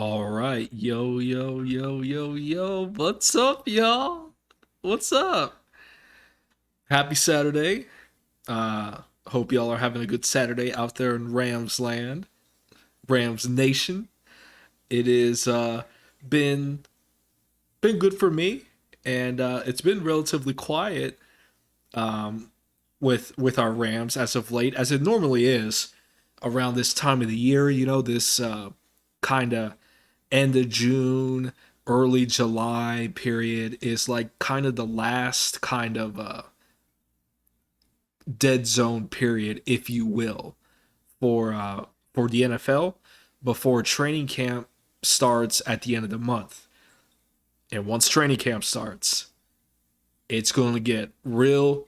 All right, yo. What's up, y'all? What's up? Happy Saturday. Hope y'all are having a good Saturday out there in Rams land, Rams Nation. It is been been good for me, and it's been relatively quiet with our Rams as of late, as it normally is around this time of the year. This kind of end of June, early July period is like kind of the last kind of dead zone period, if you will, for the NFL before training camp starts at the end of the month. And once training camp starts, it's going to get real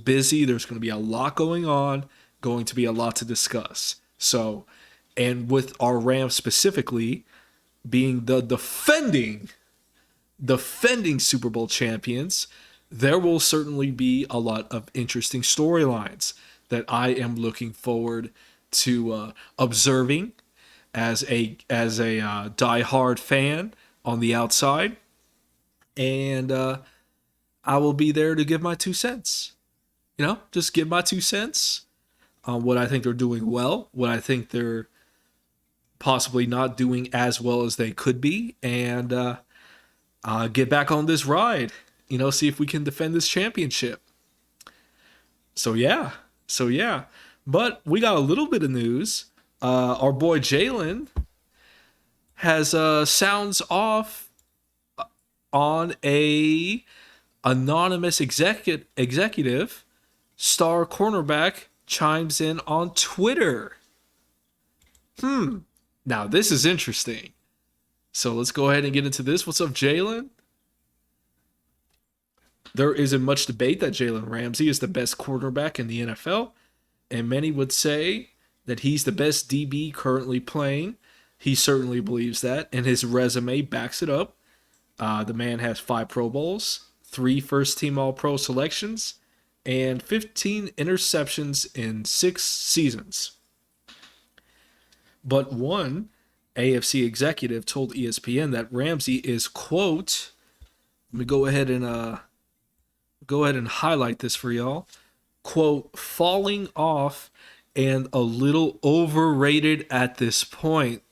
busy. There's going to be a lot going on, going to be a lot to discuss. So, and with our Rams specifically being the defending Super Bowl champions, there will certainly be a lot of interesting storylines that I am looking forward to observing as a diehard fan on the outside, and I will be there to give my 2 cents. Just give my 2 cents on what I think they're doing well, what I think they're possibly not doing as well as they could be, and get back on this ride. See if we can defend this championship. So yeah, so yeah. But we got a little bit of news. Our boy Jalen has sounds off on a anonymous executive. Star cornerback chimes in on Twitter. Now this is interesting. So let's go ahead and get into this. What's up, Jalen? There isn't much debate that Jalen Ramsey is the best quarterback in the NFL, and many would say that he's the best DB currently playing. He certainly believes that, and his resume backs it up. The man has 5 Pro Bowls, 3 first-team All-Pro selections, and 15 interceptions in 6 seasons. But one AFC executive told ESPN that Ramsey is, quote, let me go ahead and highlight this for y'all. Quote, falling off and a little overrated at this point.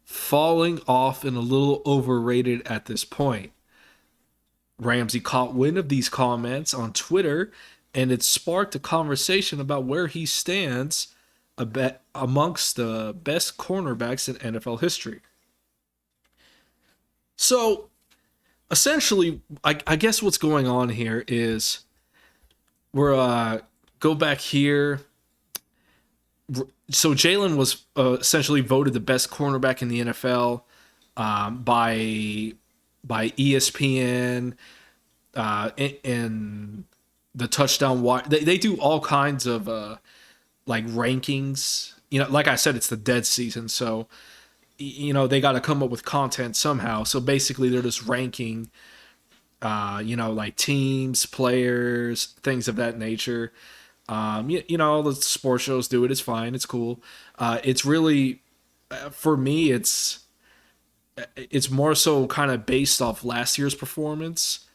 Falling off and a little overrated at this point. Ramsey caught wind of these comments on Twitter, and it sparked a conversation about where he stands amongst the best cornerbacks in NFL history. So, essentially, I guess what's going on here is we're go back here. So Jalen was essentially voted the best cornerback in the NFL by ESPN and the touchdown wire. They do all kinds of like rankings. Like I said, it's the dead season, so they got to come up with content somehow. So basically, they're just ranking, like teams, players, things of that nature. All the sports shows do it. It's fine. It's cool. It's really, for me, it's more so kind of based off last year's performance,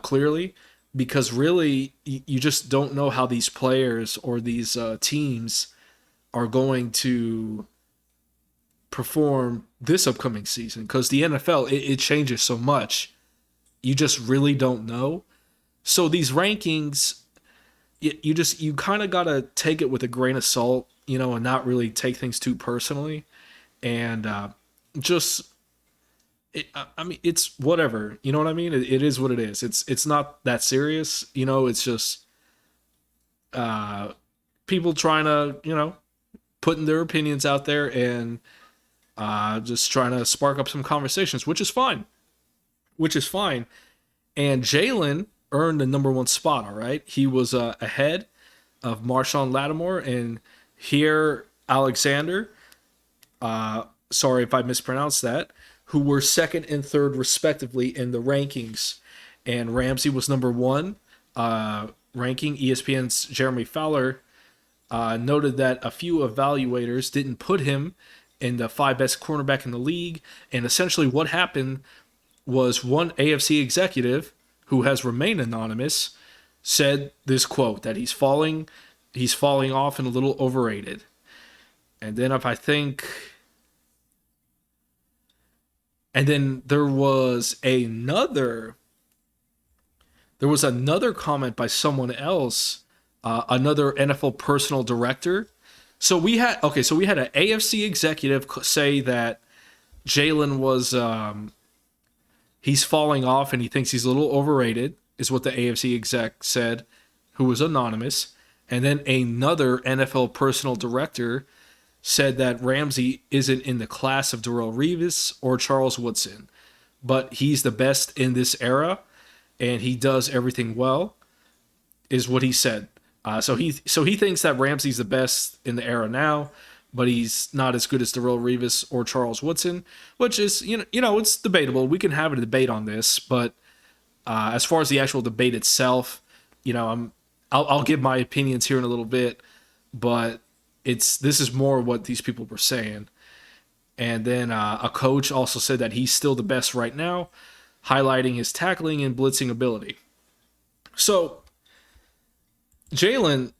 clearly, because really you just don't know how these players or these teams are going to perform this upcoming season, because the NFL, it changes so much. You just really don't know. So these rankings, you kind of gotta take it with a grain of salt, and not really take things too personally, and just I mean, it's whatever. You know what I mean? It is what it is. It's not that serious. It's just people trying to putting their opinions out there, and just trying to spark up some conversations, which is fine. Which is fine. And Jalen earned the number 1 spot. All right, he was ahead of Marshawn Lattimore and here Alexander. Sorry if I mispronounced that. Who were second and third respectively in the rankings, and Ramsey was number 1 ranking. ESPN's Jeremy Fowler noted that a few evaluators didn't put him and the 5 best cornerback in the league. And essentially, what happened was one AFC executive who has remained anonymous said this quote that he's falling off and a little overrated. And then if I think and then there was another comment by someone else, another NFL personal director. So we had an AFC executive say that Jalen was he's falling off and he thinks he's a little overrated, is what the AFC exec said, who was anonymous. And then another NFL personal director said that Ramsey isn't in the class of Darrelle Revis or Charles Woodson, but he's the best in this era and he does everything well, is what he said. So he thinks that Ramsey's the best in the era now, but he's not as good as Darrelle Revis or Charles Woodson, which is it's debatable. We can have a debate on this, but as far as the actual debate itself, I'll give my opinions here in a little bit, but this is more what these people were saying. And then a coach also said that he's still the best right now, highlighting his tackling and blitzing ability. So Jalen,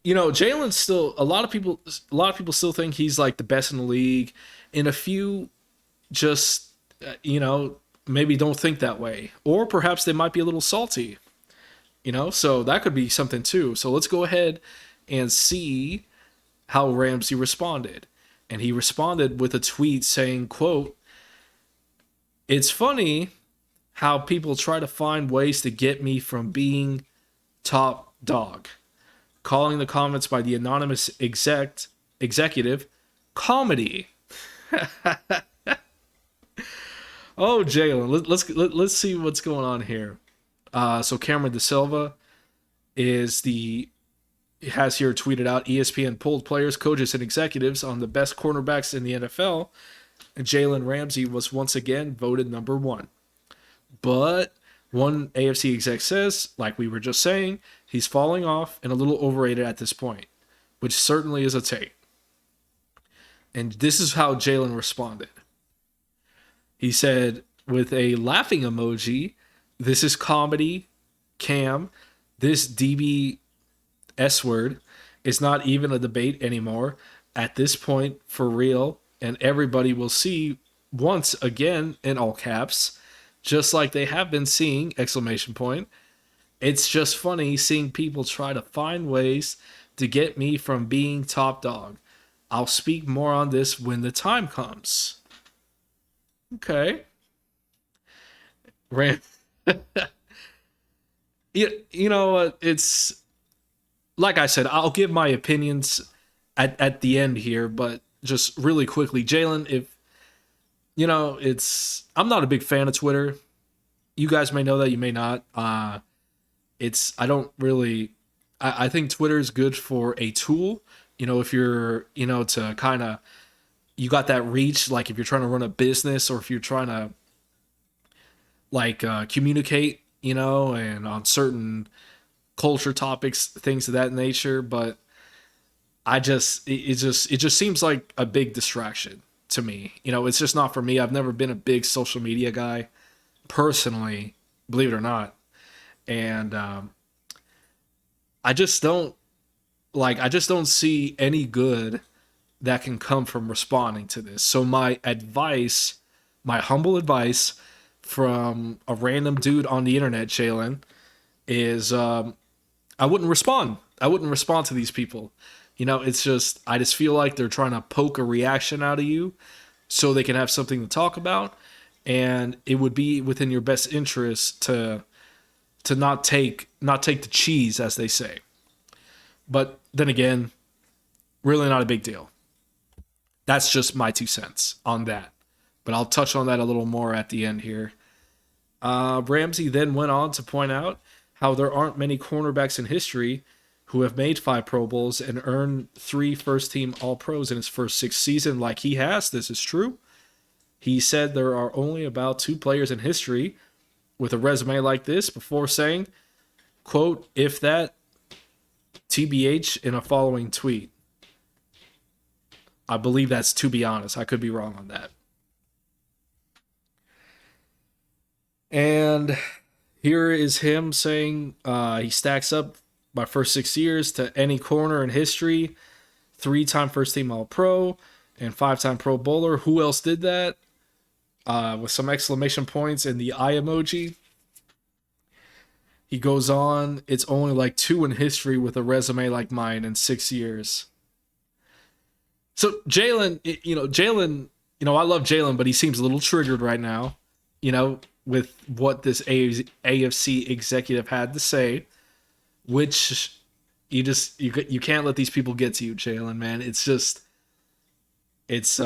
Jalen's still a lot of people still think he's like the best in the league, and a few just maybe don't think that way, or perhaps they might be a little salty. So that could be something too. So let's go ahead and see how Ramsey responded. And he responded with a tweet saying, quote, "It's funny how people try to find ways to get me from being top dog, calling the comments by the anonymous executive comedy." Oh, Jalen, let's see what's going on here. So Cameron De Silva has here tweeted out, ESPN pulled players, coaches, and executives on the best cornerbacks in the NFL, and Jalen Ramsey was once again voted number one. But one AFC exec says, like we were just saying, he's falling off and a little overrated at this point, which certainly is a take. And this is how Jalen responded. He said, with a laughing emoji, "This is comedy, Cam. This DB S word is not even a debate anymore. At this point, for real, and everybody will see once again," in all caps, "just like they have been seeing, exclamation point. It's just funny seeing people try to find ways to get me from being top dog. I'll speak more on this when the time comes." Okay. Ram. It's like I said, I'll give my opinions at the end here, but just really quickly, Jalen, if I'm not a big fan of Twitter. You guys may know that, you may not. I don't really. I think Twitter is good for a tool. If you're to kind of, you got that reach, like if you're trying to run a business or if you're trying to communicate, and on certain culture topics, things of that nature. But it just seems like a big distraction to me. It's just not for me. I've never been a big social media guy personally, believe it or not. And I just don't see any good that can come from responding to this. So my humble advice from a random dude on the internet, Jalen, is I wouldn't respond. I wouldn't respond to these people. I just feel like they're trying to poke a reaction out of you so they can have something to talk about, and it would be within your best interest to not take the cheese, as they say. But then again, really not a big deal. That's just my 2 cents on that. But I'll touch on that a little more at the end here. Ramsey then went on to point out how there aren't many cornerbacks in history who have made 5 Pro Bowls and earned 3 first-team All-Pros in his first 6 seasons like he has. This is true. He said there are only about 2 players in history with a resume like this, before saying, quote, "If that, TBH," in a following tweet. I believe that's, to be honest. I could be wrong on that. And here is him saying he stacks up my first 6 years to any corner in history, 3-time first team All Pro, and 5-time Pro Bowler. Who else did that? With some exclamation points and the eye emoji. He goes on, it's only like two in history with a resume like mine in 6 years. So Jalen, I love Jalen, but he seems a little triggered right now, with what this AFC executive had to say, which you can't let these people get to you, Jalen, man. It's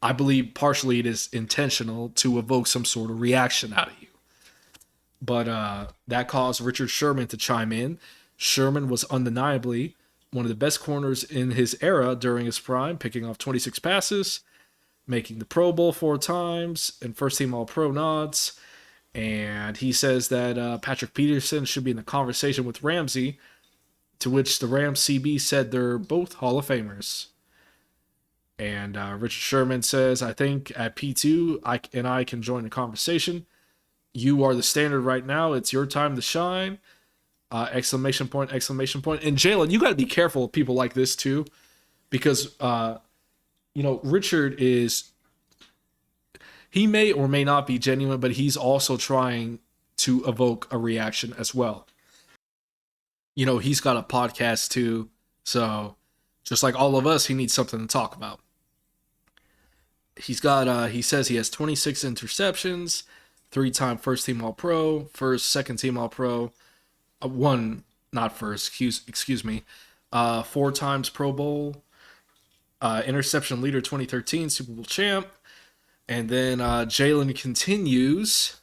I believe partially it is intentional to evoke some sort of reaction out of you. But that caused Richard Sherman to chime in. Sherman was undeniably one of the best corners in his era during his prime, picking off 26 passes, making the Pro Bowl 4 times, and first team All Pro nods. And he says that Patrick Peterson should be in the conversation with Ramsey, to which the Rams CB said they're both Hall of Famers. And Richard Sherman says, I think at P2, I can join the conversation. You are the standard right now. It's your time to shine. Exclamation point, exclamation point. And Jalen, you got to be careful of people like this too, because, Richard he may or may not be genuine, but he's also trying to evoke a reaction as well. He's got a podcast too. So just like all of us, he needs something to talk about. He says he has 26 interceptions, 3-time first team All Pro, second team All Pro, one, not first, excuse me, 4 times Pro Bowl, interception leader 2013, Super Bowl champ. And then Jalen continues,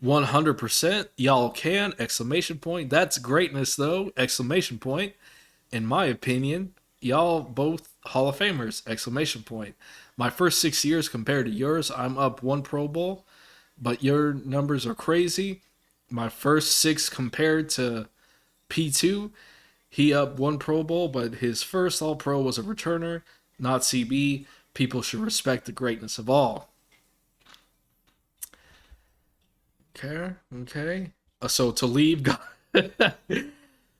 100%, y'all can, exclamation point. That's greatness though, exclamation point. In my opinion, y'all both Hall of Famers, exclamation point. My first 6 years compared to yours, I'm up 1 Pro Bowl, but your numbers are crazy. My first 6 compared to P2, he up 1 Pro Bowl, but his first All Pro was a returner, not CB. People should respect the greatness of all. Okay. So to leave,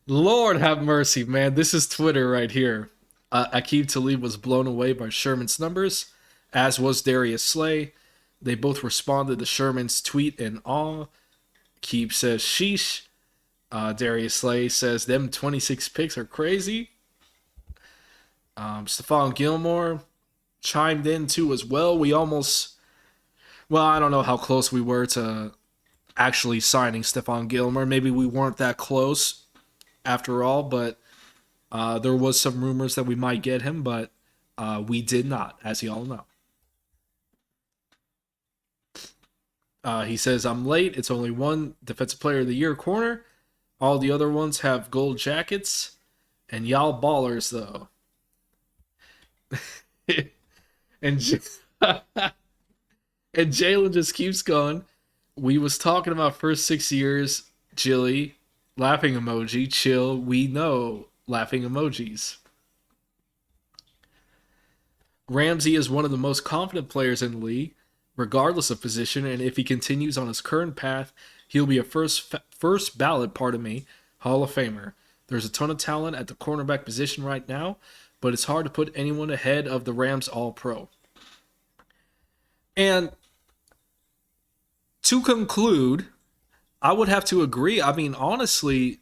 Lord have mercy, man. This is Twitter right here. Aqib Talib was blown away by Sherman's numbers, as was Darius Slay. They both responded to Sherman's tweet in awe. Aqib says, sheesh. Darius Slay says, them 26 picks are crazy. Stephon Gilmore chimed in too as well. I don't know how close we were to actually signing Stephon Gilmore. Maybe we weren't that close after all, but there was some rumors that we might get him, but we did not, as you all know. He says, I'm late. It's only one Defensive Player of the Year corner. All the other ones have gold jackets. And y'all ballers, though. and Jalen just keeps going. We was talking about first 6 years. Jilly, laughing emoji. Chill, we know. Laughing emojis. Ramsey is one of the most confident players in the league, regardless of position, and if he continues on his current path, he'll be a first ballot, Hall of Famer. There's a ton of talent at the cornerback position right now, but it's hard to put anyone ahead of the Rams All-Pro. And to conclude, I would have to agree. I mean, honestly,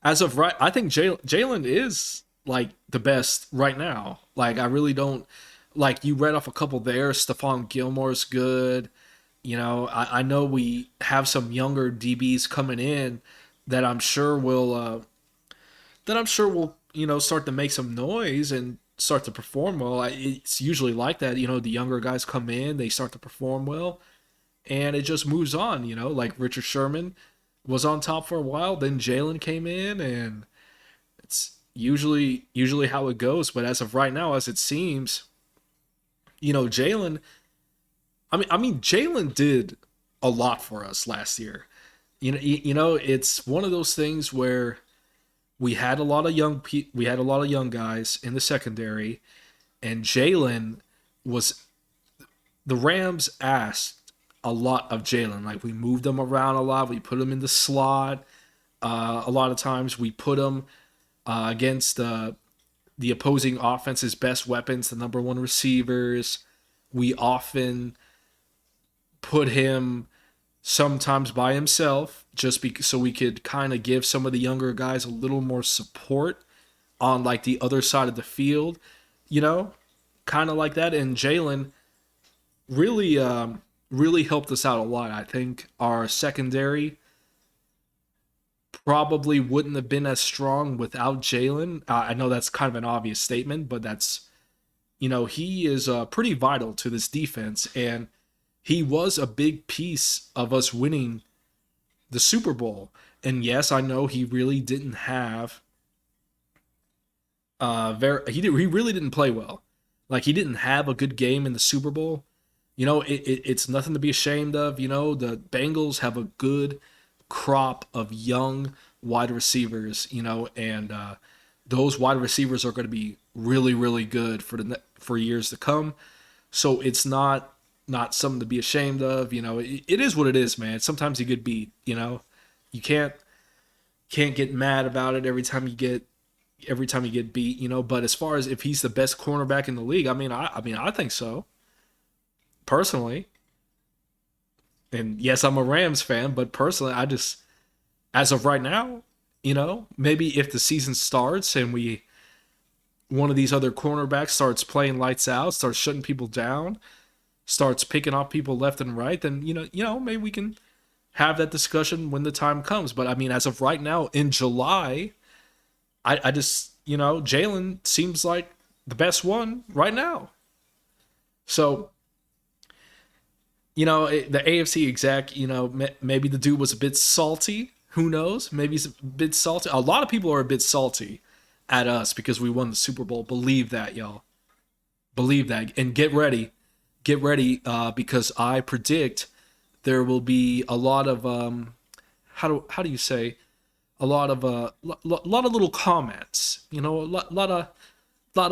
as of right, I think Jalen is like the best right now. Like, I really don't. Like, you read off a couple there. Stephon Gilmore's good. I know we have some younger DBs coming in that I'm sure will start to make some noise and start to perform well. It's usually like that. The younger guys come in, they start to perform well, and it just moves on. Like Richard Sherman was on top for a while, then Jalen came in, and it's usually how it goes. But as of right now, as it seems, Jalen. Jalen did a lot for us last year. It's one of those things where we had a lot of young guys in the secondary, and Jalen was the Rams asked a lot of Jalen. Like we moved him around a lot. We put him in the slot. A lot of times we put him against the opposing offense's best weapons, the number one receivers. We often put him sometimes by himself so we could kind of give some of the younger guys a little more support on like the other side of the field, you know, kind of like that. And Jalen really, really helped us out a lot. I think our secondary probably wouldn't have been as strong without Jalen. I know that's kind of an obvious statement, but he is pretty vital to this defense, and he was a big piece of us winning the Super Bowl. And yes, I know he really didn't have he really didn't play well. Like he didn't have a good game in the Super Bowl. It's nothing to be ashamed of. The Bengals have a good crop of young wide receivers, and those wide receivers are going to be really, really good for years to come. So it's not something to be ashamed of. It is what it is, man. Sometimes you get beat. You can't get mad about it every time you get beat. But as far as if he's the best cornerback in the league, I think so personally. And yes, I'm a Rams fan, but personally, as of right now, maybe if the season starts and one of these other cornerbacks starts playing lights out, starts shutting people down, starts picking off people left and right, then maybe we can have that discussion when the time comes. But as of right now in July, I just Jalen seems like the best one right now. So the AFC exec, maybe the dude was a bit salty. Who knows? Maybe he's a bit salty. A lot of people are a bit salty at us because we won the Super Bowl. Believe that, y'all. Believe that. And get ready. Get ready because I predict there will be a lot of, how do you say? A lot of little comments, a lot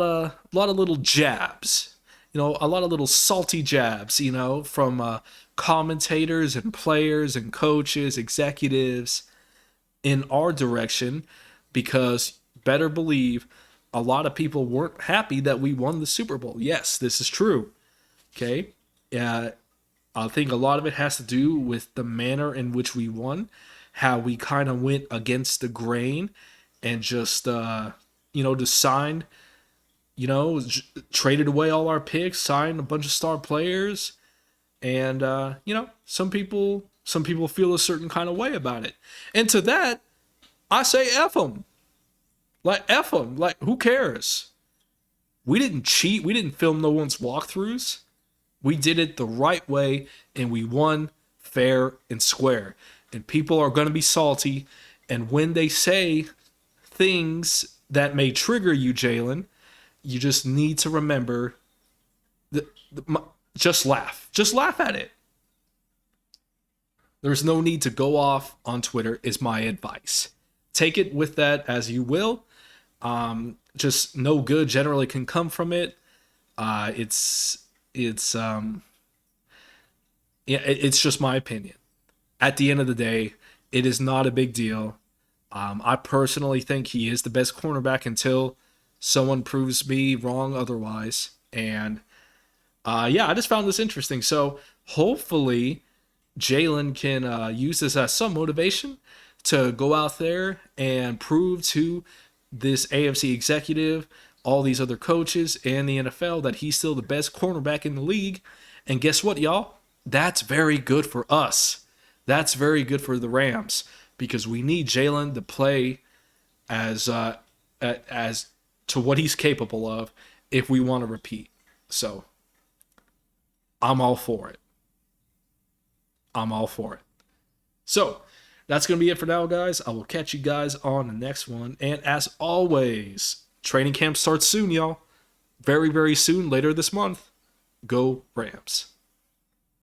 of little jabs, a lot of little salty jabs, from commentators and players and coaches, executives in our direction, because better believe a lot of people weren't happy that we won the Super Bowl. Yes, this is true. Okay. I think a lot of it has to do with the manner in which we won, how we kind of went against the grain and just, just signed, traded away all our picks, signed a bunch of star players. And, some people feel a certain kind of way about it. And to that, I say F them. Like, F them. Like, who cares? We didn't cheat. We didn't film no one's walkthroughs. We did it the right way, and we won fair and square. And people are going to be salty. And when they say things that may trigger you, Jalen, you just need to remember, just laugh. Just laugh at it. There's no need to go off on Twitter, is my advice. Take it with that as you will. Just no good generally can come from it. It's just my opinion. At the end of the day, it is not a big deal. I personally think he is the best cornerback until someone proves me wrong otherwise. And I just found this interesting. So hopefully Jalen can use this as some motivation to go out there and prove to this AFC executive, all these other coaches, and the NFL that he's still the best cornerback in the league. And guess what, y'all? That's very good for us. That's very good for the Rams because we need Jalen to play as to what he's capable of if we want to repeat. So I'm all for it. I'm all for it. So that's going to be it for now, guys. I will catch you guys on the next one. And as always, training camp starts soon, y'all. Very, very soon, later this month. Go Rams.